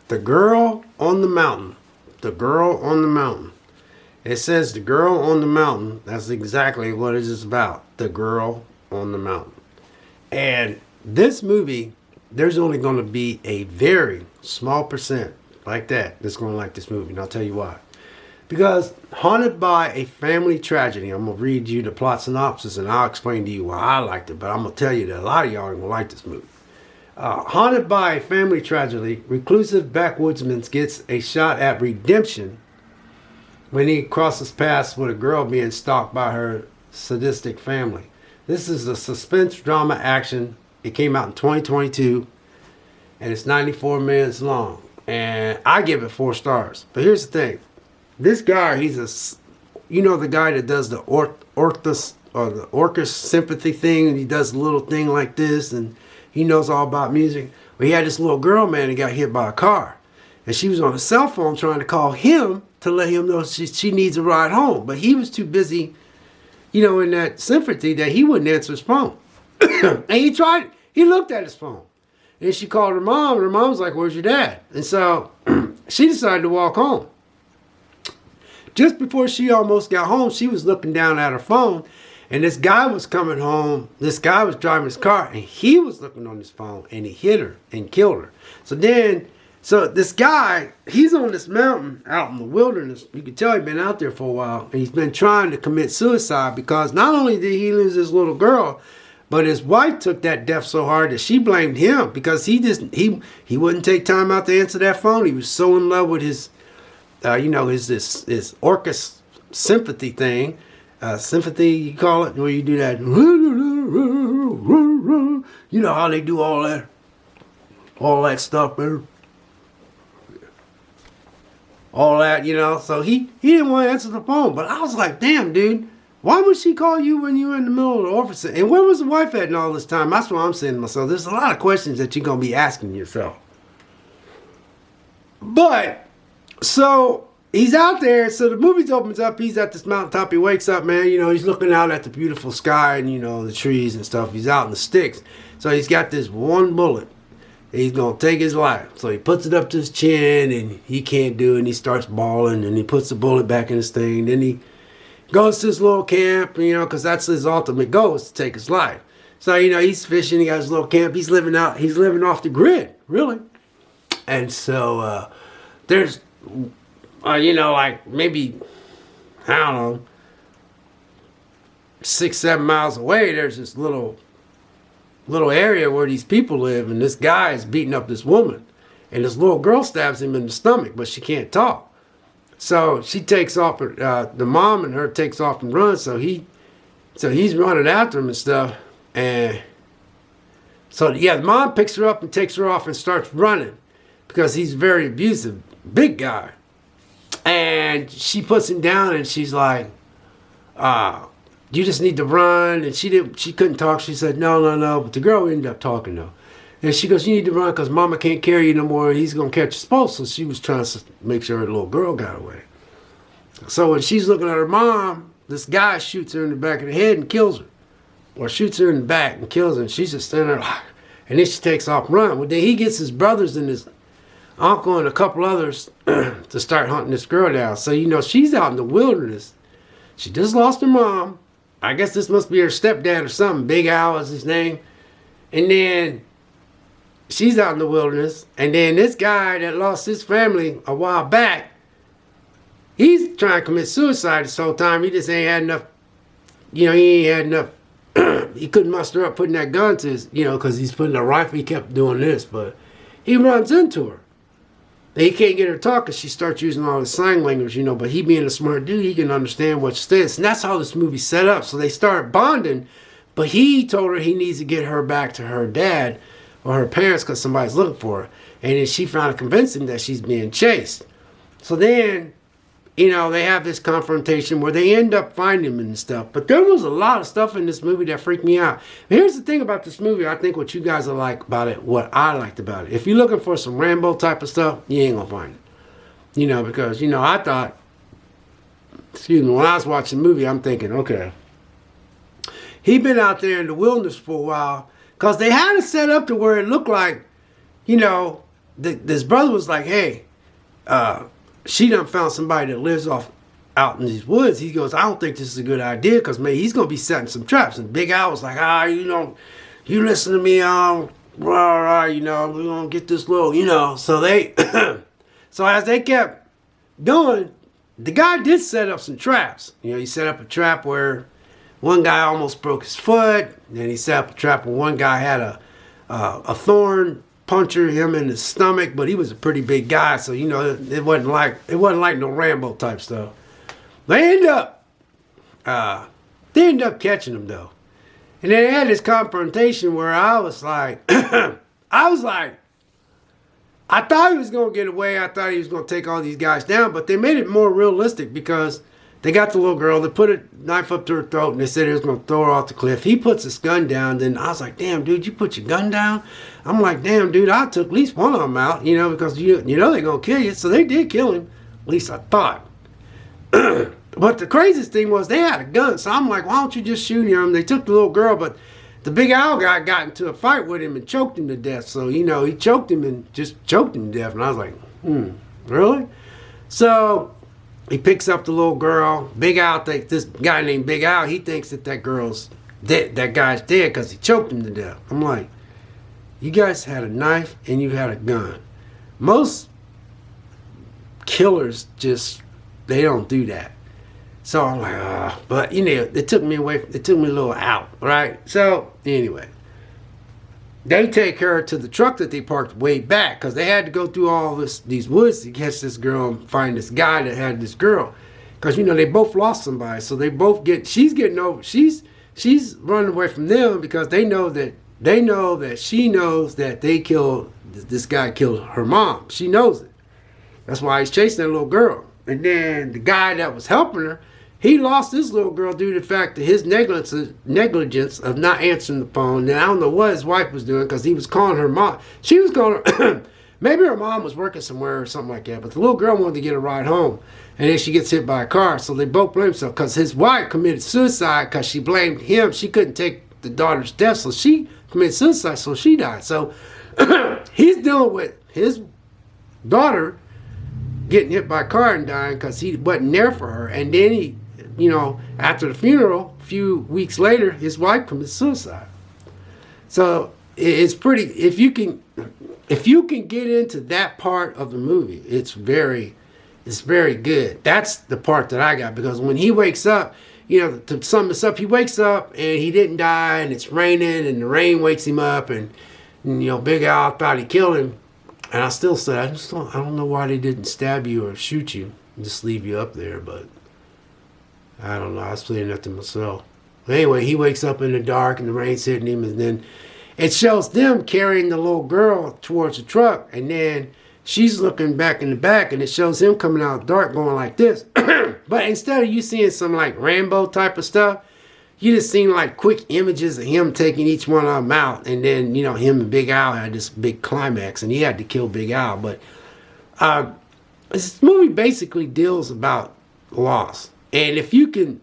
The Girl on the Mountain. The Girl on the Mountain. It says The Girl on the Mountain. That's exactly what it is about. The Girl on the Mountain. And this movie, there's only going to be a very small percent like that that's going to like this movie. And I'll tell you why. Because haunted by a family tragedy, I'm going to read you the plot synopsis and I'll explain to you why I liked it. But I'm going to tell you that a lot of y'all are going to like this movie. Haunted by a family tragedy, reclusive backwoodsman gets a shot at redemption when he crosses paths with a girl being stalked by her sadistic family. This is a suspense drama action. It came out in 2022 and it's 94 minutes long. And I give it 4 stars. But here's the thing. This guy, he's the guy that does the orchestra sympathy thing, and he does a little thing like this, and he knows all about music. But he had this little girl, man, that got hit by a car. And she was on a cell phone trying to call him to let him know she needs a ride home. But he was too busy, in that sympathy that he wouldn't answer his phone. And he tried, he looked at his phone. And she called her mom, and her mom was like, "Where's your dad?" And so she decided to walk home. Just before she almost got home, she was looking down at her phone, and this guy was coming home. This guy was driving his car, and he was looking on his phone, and he hit her and killed her. So this guy, he's on this mountain out in the wilderness. You can tell he's been out there for a while, and he's been trying to commit suicide because not only did he lose his little girl, but his wife took that death so hard that she blamed him because he wouldn't take time out to answer that phone. He was so in love with his his orchestra sympathy thing. Sympathy, you call it, where you do that. You know how they do all that stuff there. All that, So he didn't want to answer the phone. But I was like, damn, dude, why would she call you when you were in the middle of the office? And where was the wife at in all this time? That's what I'm saying to myself. There's a lot of questions that you're going to be asking yourself. But so he's out there. So the movie opens up. He's at this mountaintop. He wakes up, man. He's looking out at the beautiful sky and, the trees and stuff. He's out in the sticks. So he's got this one bullet. He's going to take his life. So he puts it up to his chin and he can't do it. And he starts bawling and he puts the bullet back in his thing. Then he goes to his little camp, because that's his ultimate goal is to take his life. So, he's fishing. He got his little camp. He's living off the grid, really. And so there's... like maybe, I don't know, 6-7 miles away, there's this little area where these people live, and this guy is beating up this woman, and this little girl stabs him in the stomach, but she can't talk. So she takes off, the mom and her takes off and runs, so he's running after him and stuff, and so the mom picks her up and takes her off and starts running, because he's very abusive, big guy. And she puts him down and she's like, you just need to run. And she couldn't talk. She said, no. But the girl ended up talking though. And she goes, you need to run because mama can't carry you no more. And he's going to catch us both. So she was trying to make sure her little girl got away. So when she's looking at her mom, this guy shoots her in the back of the head and kills her. Or shoots her in the back and kills her. And she's just standing there. And then she takes off and runs. Well, then he gets his brothers and his uncle and a couple others to start hunting this girl down. So, she's out in the wilderness. She just lost her mom. I guess this must be her stepdad or something. Big Al is his name. And then she's out in the wilderness. And then this guy that lost his family a while back, he's trying to commit suicide this whole time. He just ain't had enough, he ain't had enough. He couldn't muster up putting that gun to his, because he's putting a rifle. He kept doing this, but he runs into her. He can't get her to talk because she starts using all the sign language, but he being a smart dude, he can understand what she says. And that's how this movie's set up. So they start bonding, but he told her he needs to get her back to her dad or her parents because somebody's looking for her. And then she finally convinced him that she's being chased. So then, they have this confrontation where they end up finding him and stuff. But there was a lot of stuff in this movie that freaked me out. And here's the thing about this movie. I think what you guys will like about it, what I liked about it. If you're looking for some Rambo type of stuff, you ain't going to find it. Because, I thought, when I was watching the movie, I'm thinking, okay. He been out there in the wilderness for a while. Because they had it set up to where it looked like, this brother was like, hey, she done found somebody that lives out in these woods. He goes, I don't think this is a good idea because maybe he's gonna be setting some traps. And Big Al was like, you listen to me, we're gonna get this little, So they, so as they kept going, the guy did set up some traps. He set up a trap where one guy almost broke his foot. Then he set up a trap where one guy had a thorn puncture him in the stomach, but he was a pretty big guy, so it wasn't like no Rambo type stuff. They end up catching him though, and then they had this confrontation where I was like, I thought he was gonna get away. I thought he was gonna take all these guys down, but they made it more realistic because they got the little girl, they put a knife up to her throat, and they said he was going to throw her off the cliff. He puts his gun down. Then I was like, damn, dude, you put your gun down? I'm like, damn, dude, I took at least one of them out, because they're going to kill you. So they did kill him. At least I thought. But the craziest thing was they had a gun. So I'm like, why don't you just shoot him? They took the little girl, but the Big Al guy got into a fight with him and choked him to death. So, he choked him and just choked him to death. And I was like, really? So he picks up the little girl. Big Al thinks, this guy named Big Al, he thinks that girl's dead. That guy's dead because he choked him to death. I'm like, you guys had a knife and you had a gun. Most killers they don't do that. So I'm like, but it took me a little out, right? So anyway, they take her to the truck that they parked way back because they had to go through all these woods to catch this girl and find this guy that had this girl. Because, they both lost somebody. So they both she's running away from them because they know that she knows that this guy killed her mom. She knows it. That's why he's chasing that little girl. And then the guy that was helping her, he lost this little girl due to the fact that his negligence of not answering the phone. And I don't know what his wife was doing because he was calling her mom. She was calling her, maybe her mom was working somewhere or something like that. But the little girl wanted to get a ride home. And then she gets hit by a car. So they both blame themselves because his wife committed suicide because she blamed him. She couldn't take the daughter's death. So she committed suicide. So she died. So he's dealing with his daughter getting hit by a car and dying because he wasn't there for her. And then he, after the funeral, a few weeks later, his wife commits suicide. So it's pretty, if you can get into that part of the movie, it's very good. That's the part that I got, because when he wakes up, to sum this up, he wakes up and he didn't die and it's raining and the rain wakes him up and Big Al thought he killed him. And I still said, I don't know why they didn't stab you or shoot you and just leave you up there, but I don't know. I was saying that to myself. But anyway, he wakes up in the dark and the rain's hitting him, and then it shows them carrying the little girl towards the truck, and then she's looking back in the back, and it shows him coming out of the dark going like this. But instead of you seeing some like Rambo type of stuff, you just seen like quick images of him taking each one of them out, and then him and Big Al had this big climax, and he had to kill Big Al. But this movie basically deals about loss, and if you can,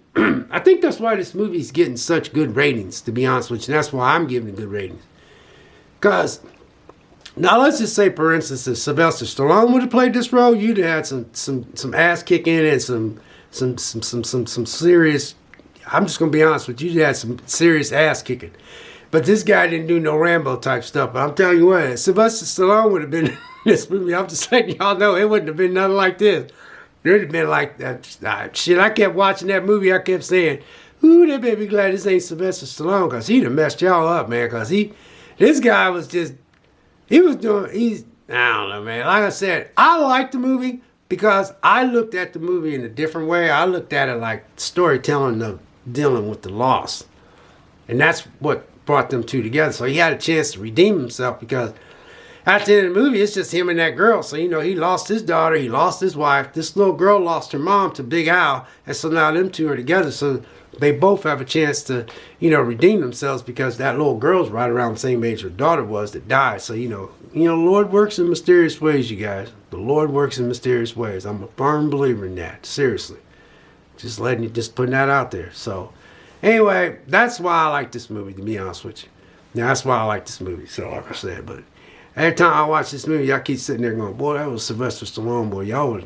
I think that's why this movie's getting such good ratings. To be honest with you, that's why I'm giving it good ratings. Because now let's just say, for instance, if Sylvester Stallone would have played this role, you'd have had some ass kicking and some serious. I'm just going to be honest with you, you had some serious ass kicking. But this guy didn't do no Rambo type stuff. But I'm telling you what, Sylvester Stallone would have been in this movie. I'm just letting y'all know it wouldn't have been nothing like this. It would have been like that. Shit, I kept watching that movie. I kept saying, ooh, they better be glad this ain't Sylvester Stallone, because he'd have messed y'all up, man. Because this guy was just, I don't know, man. Like I said, I liked the movie because I looked at the movie in a different way. I looked at it like storytelling of dealing with the loss, and that's what brought them two together. So he had a chance to redeem himself, because at the end of the movie, it's just him and that girl. So he lost his daughter, he lost his wife, this little girl lost her mom to Big Al, and so now them two are together. So they both have a chance to redeem themselves, because that little girl's right around the same age her daughter was that died. So the Lord works in mysterious ways, you guys. The Lord works in mysterious ways. I'm a firm believer in that. Seriously. Just putting that out there. So, anyway, that's why I like this movie, to be honest with you. Now, that's why I like this movie. So, like I said, but Every time I watch this movie, I keep sitting there going, boy, that was Sylvester Stallone, boy. Y'all,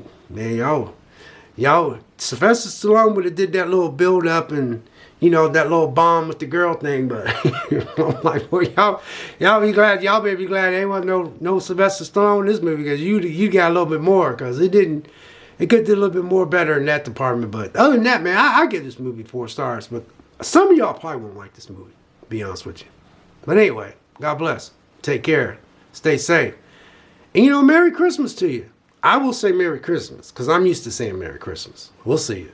Sylvester Stallone would have did that little build up and, you know, that little bomb with the girl thing, but I'm like, well, y'all be glad, y'all better be glad there ain't no Sylvester Stallone in this movie, because you got a little bit more, because it could do a little bit more better in that department. But other than that, man, I give this movie 4 stars, but some of y'all probably won't like this movie, to be honest with you. But anyway, God bless. Take care. Stay safe. And you know, Merry Christmas to you. I will say Merry Christmas, because I'm used to saying Merry Christmas. We'll see you.